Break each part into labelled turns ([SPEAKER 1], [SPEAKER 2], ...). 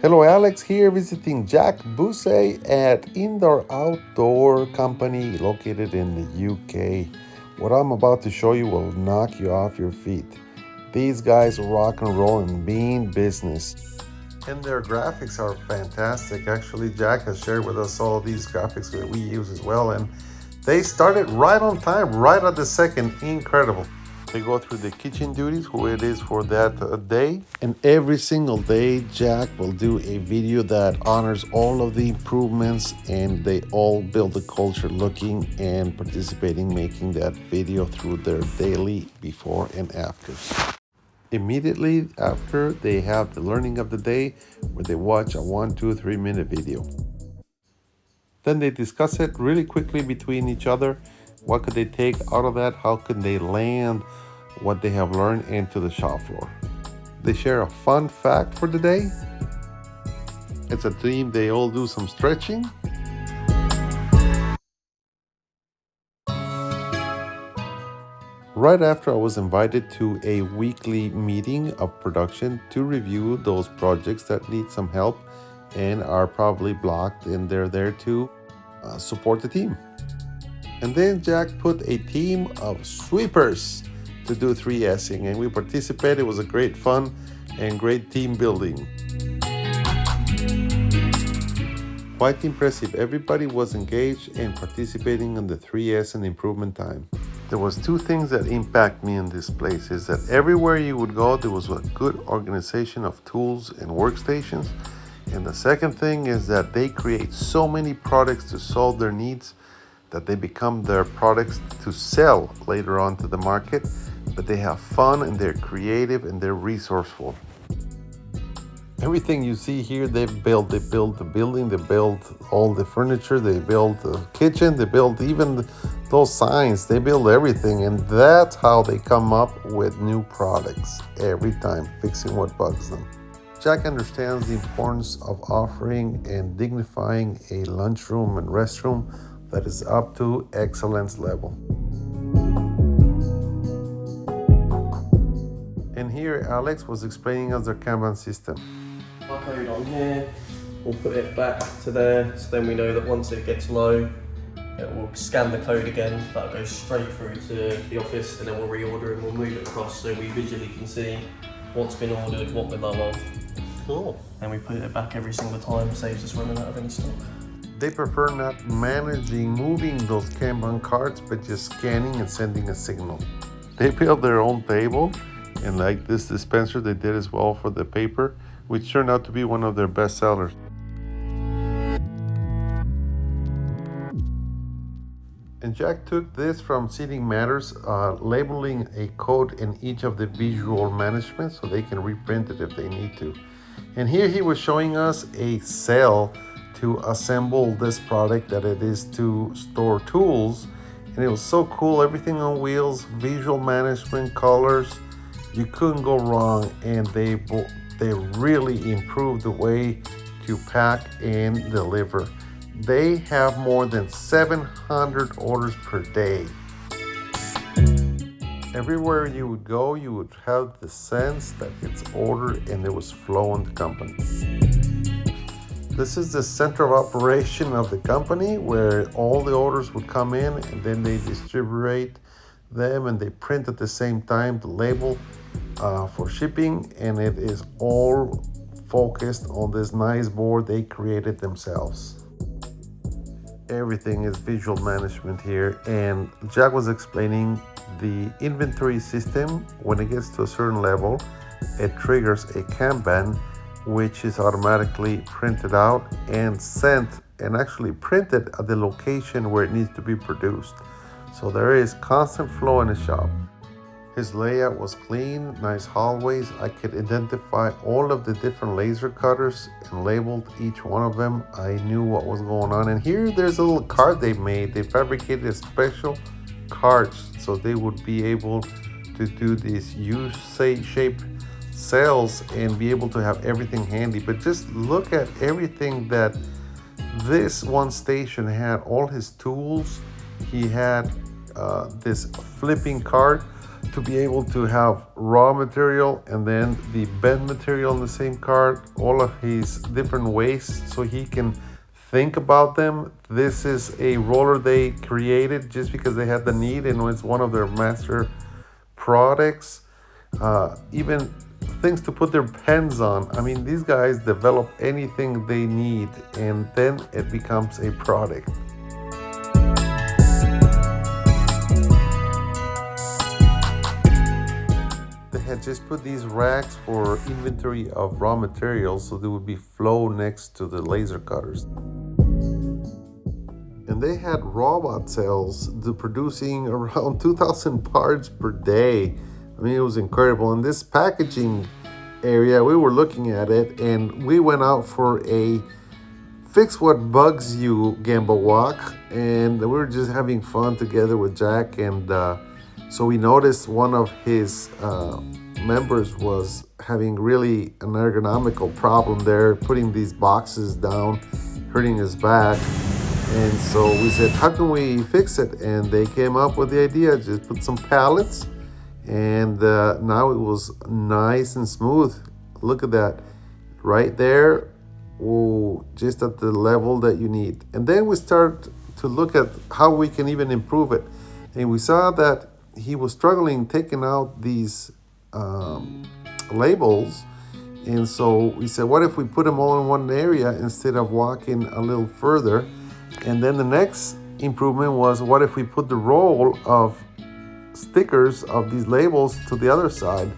[SPEAKER 1] Hello, Alex here visiting Jack Busse at Indoor Outdoor Company located in the UK. What I'm about to show you will knock you off your feet. These guys rock and roll and mean business. And their graphics are fantastic. Actually, Jack has shared with us all these graphics that we use as well, and they started right on time, right at the second. Incredible. They go through the kitchen duties, who it is for that day. And every single day, Jack will do a video that honors all of the improvements, and they all build the culture looking and participating, making that video through their daily before and afters. Immediately after, they have the learning of the day where they watch a 1, 2, 3 minute video. Then they discuss it really quickly between each other. What could they take out of that? How can they land what they have learned into the shop floor? They share a fun fact for the day. It's a team, they all do some stretching. Right after, I was invited to a weekly meeting of production to review those projects that need some help and are probably blocked, and they're there to support the team. And then Jack put a team of sweepers to do 3Sing, and we participated. It was a great fun and great team building. Quite impressive. Everybody was engaged and participating in the 3S and improvement time. There was two things that impact me in this place is that everywhere you would go, there was a good organization of tools and workstations. And the second thing is that they create so many products to solve their needs that they become their products to sell later on to the market. But they have fun and they're creative and they're resourceful. Everything you see here, they build the building, they build all the furniture, they build the kitchen, they build even those signs, they build everything. And that's how they come up with new products every time, fixing what bugs them. Jack understands the importance of offering and dignifying a lunchroom and restroom that is up to excellence level. And here Alex was explaining us their Kanban system.
[SPEAKER 2] Our code on here, we'll put it back to there, so then we know that once it gets low, it will scan the code again, that'll go straight through to the office, and then we'll reorder and we'll move it across so we visually can see what's been ordered, what we're done of.
[SPEAKER 1] Cool.
[SPEAKER 2] And we put it back every single time, saves us running out of any stock.
[SPEAKER 1] They prefer not moving those Kanban cards, but just scanning and sending a signal. They build their own table, and like this dispenser they did as well for the paper, which turned out to be one of their best sellers. And Jack took this from Seating Matters, labeling a code in each of the visual management so they can reprint it if they need to. And here he was showing us a cell to assemble this product that it is to store tools. And it was so cool, everything on wheels, visual management, colors, you couldn't go wrong. And they really improved the way to pack and deliver. They have more than 700 orders per day. Everywhere you would go, you would have the sense that it's ordered and there was flow in the company. This is the center of operation of the company where all the orders would come in, and then they distribute them and they print at the same time the label for shipping, and it is all focused on this nice board they created themselves. Everything is visual management here, and Jack was explaining the inventory system. When it gets to a certain level, it triggers a Kanban, which is automatically printed out and sent and actually printed at the location where it needs to be produced. So there is constant flow in the shop. His layout was clean, nice hallways. I could identify all of the different laser cutters and labeled each one of them. I knew what was going on. And here there's a little card they made. They fabricated special cards so they would be able to do these U-shaped cells and be able to have everything handy. But just look at everything that this one station had. All his tools. He had this flipping card to be able to have raw material and then the bent material in the same cart, all of his different wastes so he can think about them. This is a roller they created just because they had the need and it's one of their master products. Even things to put their pens on. I mean, these guys develop anything they need and then it becomes a product. They had just put these racks for inventory of raw materials so there would be flow next to the laser cutters. And they had robot cells producing around 2,000 parts per day. I mean, it was incredible. In this packaging area, we were looking at it and we went out for a Fix What Bugs You Gamble Walk, and we were just having fun together with Jack. And so we noticed one of his members was having really an ergonomical problem there, putting these boxes down, hurting his back. And so we said, how can we fix it? And they came up with the idea, just put some pallets, and now it was nice and smooth. Look at that right there. Oh, just at the level that you need. And then we start to look at how we can even improve it. And we saw that he was struggling taking out these labels. And so we said, what if we put them all in one area instead of walking a little further? And then the next improvement was, what if we put the roll of stickers of these labels to the other side?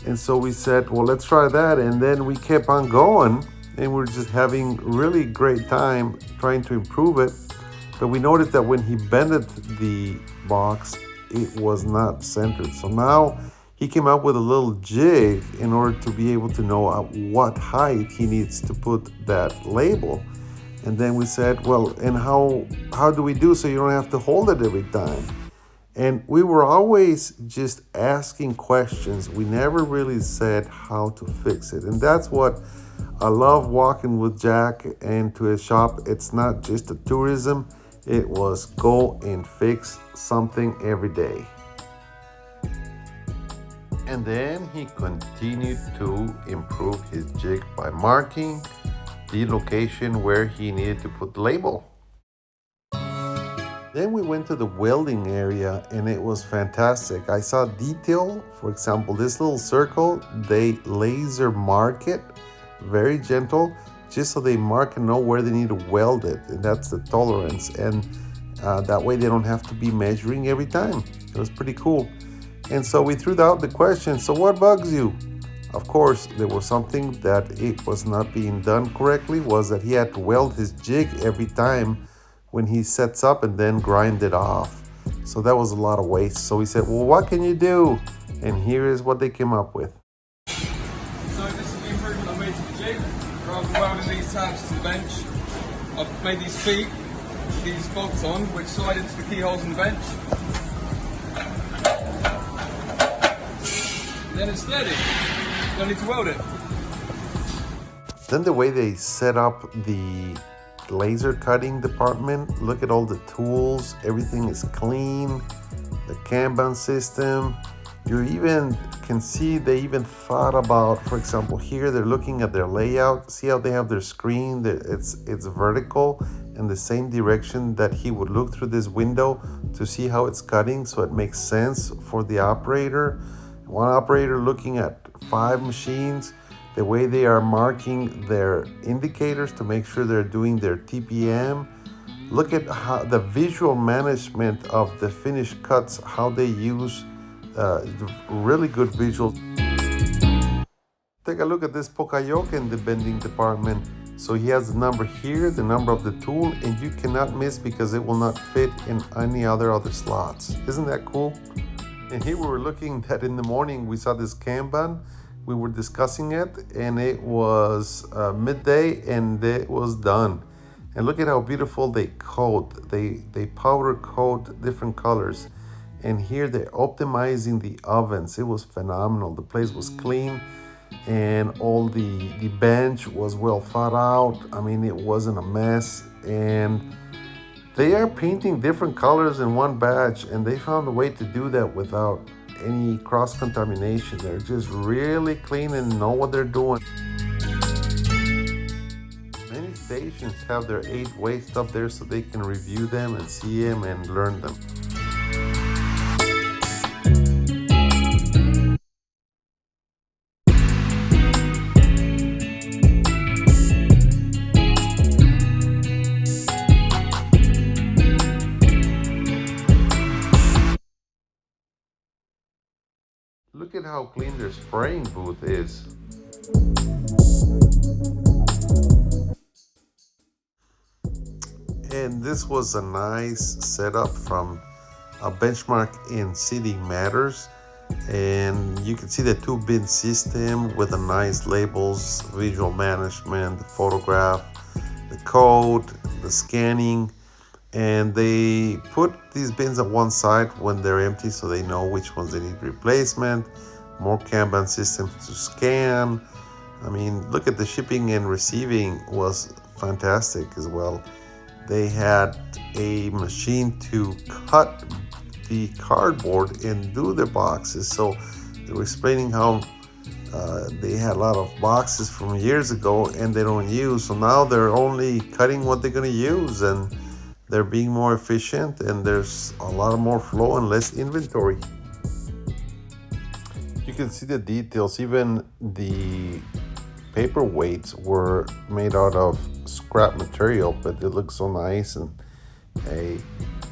[SPEAKER 1] And so we said, well, let's try that. And then we kept on going and we're just having really great time trying to improve it. But we noticed that when he bended the box, it was not centered. So now he came up with a little jig in order to be able to know at what height he needs to put that label. And then we said, well, and how do we do so you don't have to hold it every time? And we were always just asking questions. We never really said how to fix it. And that's what I love walking with Jack into his shop. It's not just a tourism. It was go and fix something every day. And then he continued to improve his jig by marking the location where he needed to put the label. Then we went to the welding area and it was fantastic. I saw detail. For example, this little circle, they laser mark it, very gentle, just so they mark and know where they need to weld it. And that's the tolerance. And that way they don't have to be measuring every time. It was pretty cool. And so we threw out the question, so what bugs you? Of course, there was something that it was not being done correctly, was that he had to weld his jig every time when he sets up and then grind it off. So that was a lot of waste. So we said, well, what can you do? And here is what they came up with.
[SPEAKER 3] So this is the improvement I made to the jig. Rather than welding these tabs to the bench, I've made these feet with these bolts on, which slide into the keyholes in the bench. Then it's steady. Don't need to weld it.
[SPEAKER 1] Then the way they set up the laser cutting department, look at all the tools, everything is clean, the Kanban system. You even can see they even thought about, for example, here they're looking at their layout. See how they have their screen, it's vertical in the same direction that he would look through this window to see how it's cutting, so it makes sense for the operator. One operator looking at 5 machines, the way they are marking their indicators to make sure they're doing their TPM. Look at how the visual management of the finished cuts, how they use really good visuals. Take a look at this Pocayoke in the bending department. So he has the number here, the number of the tool, and you cannot miss because it will not fit in any other slots. Isn't that cool? And here we were looking that in the morning we saw this Kanban. We were discussing it and it was midday and it was done. And look at how beautiful they coat. They powder coat different colors. And here they're optimizing the ovens. It was phenomenal. The place was clean and all the bench was well thought out. I mean, it wasn't a mess. And they are painting different colors in one batch, and they found a way to do that without any cross-contamination. They're just really clean and know what they're doing. Many stations have their 8 waste up there so they can review them and see them and learn them. Look at how clean their spraying booth is. And this was a nice setup from a Benchmark in Seating Matters. And you can see the 2-bin system with the nice labels, visual management, the photograph, the code, the scanning. And they put these bins at one side when they're empty so they know which ones they need replacement. More Kanban systems to scan. I mean, look at the shipping and receiving was fantastic as well. They had a machine to cut the cardboard and do their boxes. So they were explaining how they had a lot of boxes from years ago and they don't use. So now they're only cutting what they're going to use, and they're being more efficient, and there's a lot more flow and less inventory. You can see the details. Even the paperweights were made out of scrap material, but it looks so nice, and they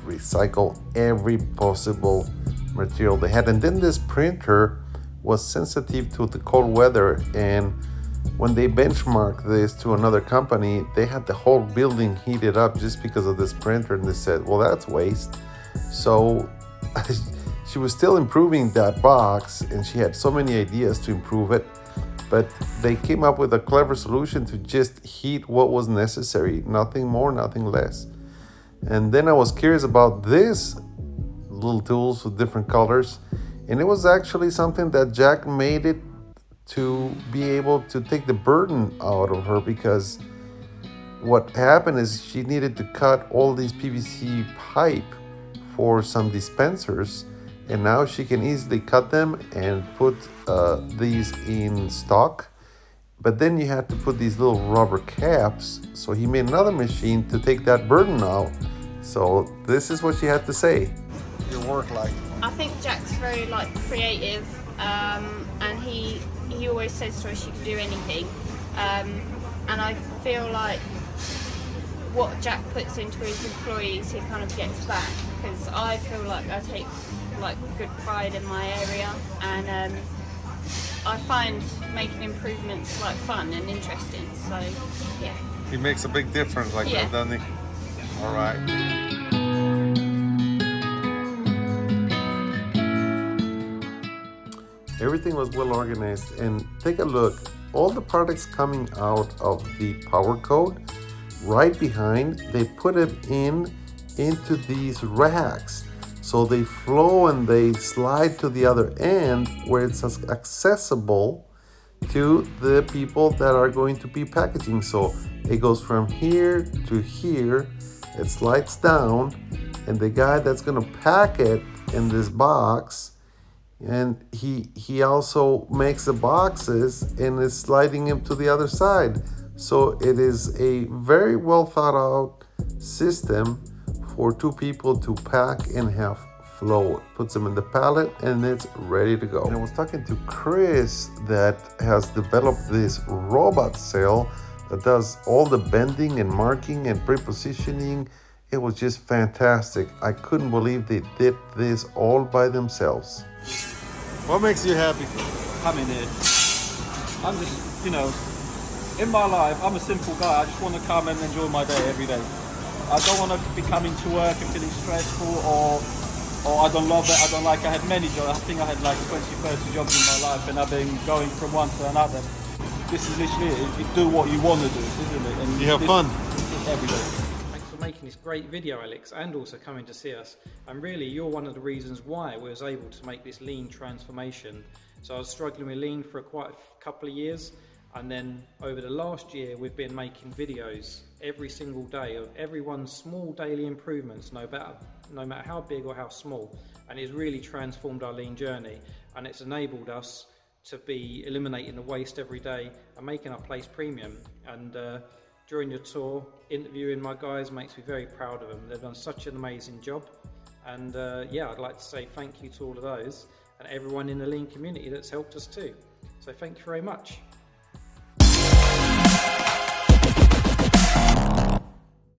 [SPEAKER 1] recycle every possible material they had. And then this printer was sensitive to the cold weather, and when they benchmarked this to another company, they had the whole building heated up just because of this printer, and they said, well, that's waste. So she was still improving that box, and she had so many ideas to improve it, but they came up with a clever solution to just heat what was necessary, nothing more, nothing less. And then I was curious about this little tools with different colors, and it was actually something that Jack made it to be able to take the burden out of her, because what happened is she needed to cut all these PVC pipe for some dispensers, and now she can easily cut them and put these in stock. But then you had to put these little rubber caps, so he made another machine to take that burden out. So this is what she had to say. Your work like?
[SPEAKER 4] I think Jack's very creative, and he always says to her she can do anything, and I feel like what Jack puts into his employees he kind of gets back, because I feel like I take good pride in my area, and I find making improvements fun and interesting. So yeah,
[SPEAKER 1] He makes a big difference that, doesn't he? All right. Everything was well organized, and take a look. All the products coming out of the power code, right behind, they put it into these racks. So they flow and they slide to the other end where it's accessible to the people that are going to be packaging. So it goes from here to here, it slides down, and the guy that's gonna pack it in this box, and he also makes the boxes and is sliding them to the other side. So it is a very well thought out system for 2 people to pack and have flow. It puts them in the pallet and it's ready to go. And I was talking to Chris that has developed this robot cell that does all the bending and marking and pre-positioning. It was just fantastic. I couldn't believe they did this all by themselves. What makes you happy?
[SPEAKER 5] Coming here. I'm just, in my life, I'm a simple guy. I just want to come and enjoy my day every day. I don't want to be coming to work and feeling stressful or I don't love it, I don't like it. I had many jobs. I think I had 20, 30 jobs in my life, and I've been going from one to another. This is literally it. You do what you want to do, isn't it? And
[SPEAKER 1] you have fun.
[SPEAKER 5] Every day. Thanks for making this great video, Alex, and also coming to see us. And really, you're one of the reasons why we was able to make this lean transformation. So I was struggling with lean for quite a couple of years, And then over the last year, we've been making videos every single day of everyone's small daily improvements, no matter how big or how small. And it's really transformed our lean journey, and it's enabled us to be eliminating the waste every day and making our place premium. And during your tour, interviewing my guys makes me very proud of them. They've done such an amazing job. And yeah, I'd like to say thank you to all of those and everyone in the lean community that's helped us too. So thank you very much.